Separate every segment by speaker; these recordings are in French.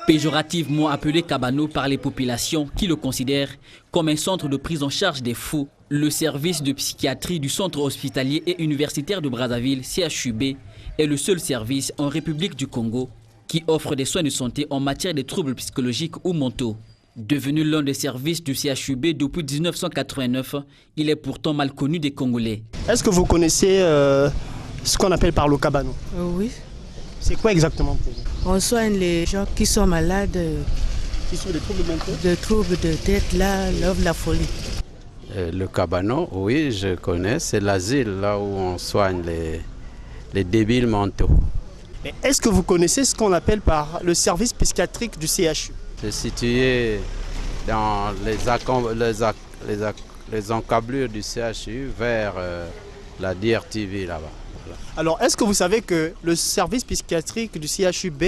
Speaker 1: Péjorativement appelé Kabano par les populations qui le considèrent comme un centre de prise en charge des fous, le service de psychiatrie du centre hospitalier et universitaire de Brazzaville, CHUB, est le seul service en République du Congo qui offre des soins de santé en matière de troubles psychologiques ou mentaux. Devenu l'un des services du CHUB depuis 1989, il est pourtant mal connu des Congolais.
Speaker 2: Est-ce que vous connaissez ce qu'on appelle par le Kabano?
Speaker 3: Oui.
Speaker 2: C'est quoi exactement pour vous?
Speaker 3: On soigne les gens qui sont malades,
Speaker 2: Qui sont des troubles mentaux?
Speaker 3: de troubles de tête, la folie.
Speaker 4: Le Kabano, oui, je connais. C'est l'asile là où on soigne les débiles mentaux.
Speaker 2: Mais est-ce que vous connaissez ce qu'on appelle par le service psychiatrique du CHU?
Speaker 4: C'est situé dans les encablures du CHU vers la DRTV là-bas. Voilà.
Speaker 2: Alors, est-ce que vous savez que le service psychiatrique du CHUB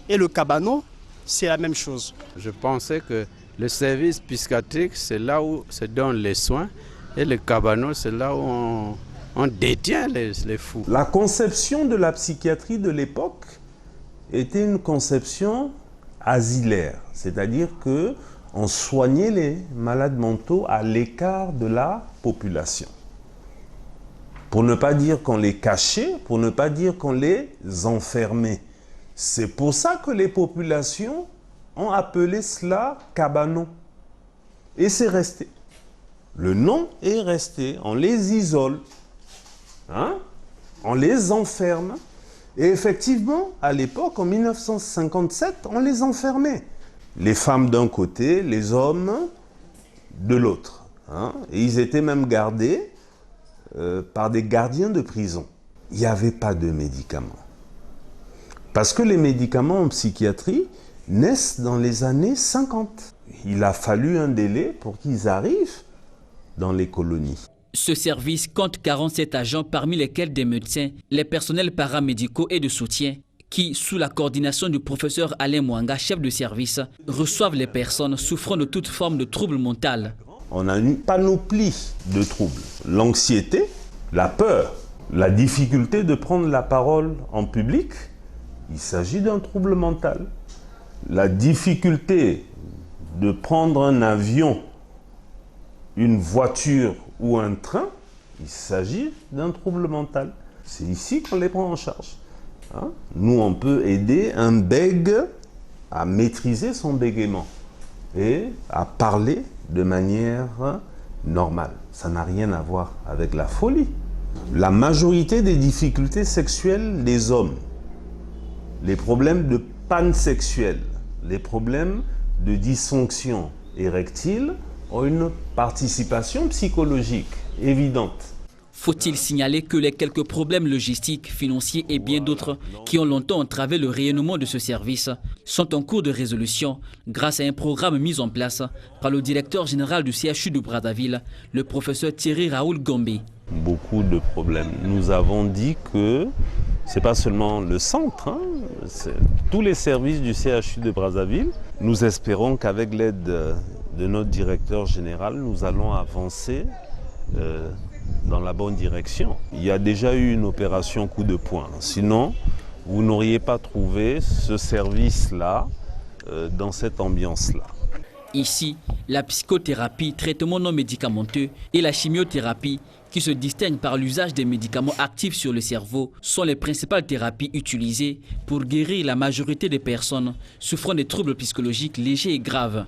Speaker 2: et le Kabano, c'est la même chose?
Speaker 4: Je pensais que le service psychiatrique, c'est là où se donnent les soins, et le Kabano, c'est là où on détient les fous.
Speaker 5: La conception de la psychiatrie de l'époque était une conception asilaire, c'est-à-dire qu'on soignait les malades mentaux à l'écart de la population. Pour ne pas dire qu'on les cachait, pour ne pas dire qu'on les enfermait. C'est pour ça que les populations ont appelé cela Kabano. Et c'est resté. Le nom est resté. On les isole. On les enferme. Et effectivement, à l'époque, en 1957, on les enfermait. Les femmes d'un côté, les hommes de l'autre. Et ils étaient même gardés par des gardiens de prison. Il n'y avait pas de médicaments. Parce que les médicaments en psychiatrie naissent dans les années 50. Il a fallu un délai pour qu'ils arrivent dans les colonies.
Speaker 1: Ce service compte 47 agents, parmi lesquels des médecins, les personnels paramédicaux et de soutien, qui, sous la coordination du professeur Alain Mwanga, chef de service, reçoivent les personnes souffrant de toute forme de trouble mental.
Speaker 5: On a une panoplie de troubles. L'anxiété, la peur, la difficulté de prendre la parole en public, il s'agit d'un trouble mental. La difficulté de prendre un avion, une voiture ou un train, il s'agit d'un trouble mental. C'est ici qu'on les prend en charge. Nous, on peut aider un bègue à maîtriser son bégaiement et à parler de manière normale. Ça n'a rien à voir avec la folie. La majorité des difficultés sexuelles des hommes, les problèmes de panne sexuelle, les problèmes de dysfonction érectile ont une participation psychologique évidente.
Speaker 1: Faut-il signaler que les quelques problèmes logistiques, financiers et bien d'autres qui ont longtemps entravé le rayonnement de ce service sont en cours de résolution grâce à un programme mis en place par le directeur général du CHU de Brazzaville, le professeur Thierry Raoul Gombe.
Speaker 5: Beaucoup de problèmes. Nous avons dit que ce n'est pas seulement le centre, c'est tous les services du CHU de Brazzaville. Nous espérons qu'avec l'aide de notre directeur général, nous allons avancer dans la bonne direction. Il y a déjà eu une opération coup de poing. Sinon, vous n'auriez pas trouvé ce service-là dans cette ambiance-là.
Speaker 1: Ici, la psychothérapie, traitement non médicamenteux et la chimiothérapie, qui se distinguent par l'usage des médicaments actifs sur le cerveau, sont les principales thérapies utilisées pour guérir la majorité des personnes souffrant de troubles psychologiques légers et graves.